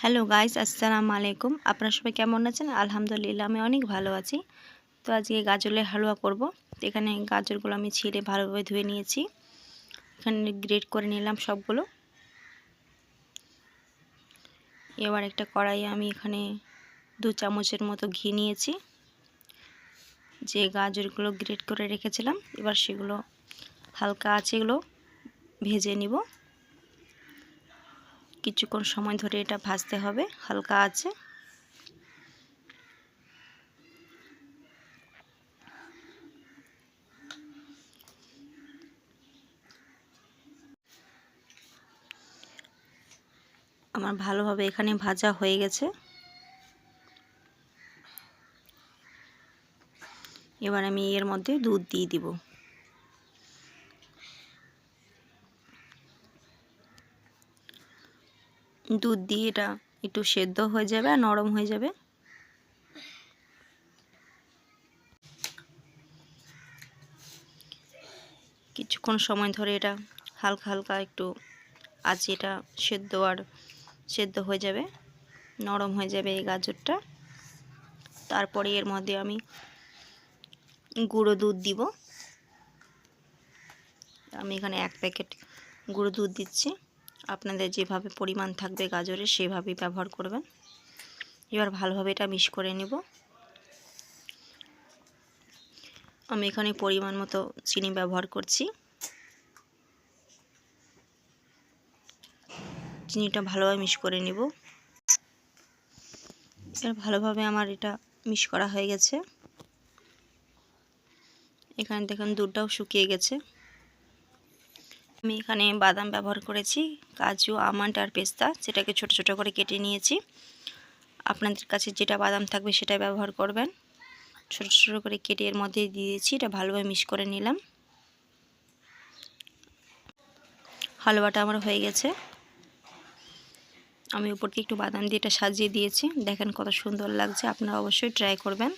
Hello guys, আসসালামু আলাইকুম। আপনারা সবাই কেমন আছেন? আলহামদুলিল্লাহ আমি অনেক ভালো আছি। তো আজকে গাজরের হালুয়া করব। তো এখানে গাজরগুলো আমি ছিলে ভালোভাবে ধুয়ে নিয়েছি। এখানে গ্রেট করে নিলাম সবগুলো। এবার একটা কড়াইয়ে আমি এখানে 2 চামচের মতো ঘি নিয়েছি। যে গাজরগুলো গ্রেট করে রেখেছিলাম, এবার সেগুলো হালকা আছে এগুলো ভেজে নিব। কিছুক্ষণ সময় ধরে এটা ভাজতে হবে হালকা আছে। আমার ভালোভাবে এখানে ভাজা হয়ে গেছে। এবার আমি এর মধ্যে দুধ দিয়ে দিব। দুধ দিয়ে এটা একটু সেদ্ধ হয়ে যাবে আর নরম হয়ে যাবে। কিছুক্ষণ সময় ধরে এটা হালকা হালকা একটু আঁচে এটা সেদ্ধ হয়ে যাবে, নরম হয়ে যাবে এই গাজরটা। তারপরে এর মধ্যে আমি গুঁড়ো দুধ দিব। আমি এখানে 1 প্যাকেট গুঁড়ো দুধ দিচ্ছি। আপনাদের যেভাবে পরিমাণ থাকবে গাজরের সেভাবেই ব্যবহার করবেন। এবার ভালোভাবে এটা মিক্স করে নেব। আমি এখানে পরিমাণ মতো চিনি ব্যবহার করছি। চিনিটা ভালোভাবে মিক্স করে নেব। এবার ভালোভাবে আমার এটা মিক্স করা হয়ে গেছে। এখানে দেখুন দুধটাও শুকিয়ে গেছে। আমি এখানে বাদাম ব্যবহার করেছি, কাজু, আমন্ড আর পেস্তা, যেটাকে ছোট ছোট করে কেটে নিয়েছি। আপনাদের কাছে যেটা বাদাম থাকবে সেটা ব্যবহার করবেন। ছোট ছোট করে কেটে এর মধ্যে দিয়ে দিয়েছি। এটা ভালোভাবে মিক্স করে নিলাম। হালুয়াটা আমার হয়ে গেছে। আমি উপরকে একটু বাদাম দিয়ে এটা সাজিয়ে দিয়েছি। দেখেন কত সুন্দর লাগছে। আপনারা অবশ্যই ট্রাই করবেন।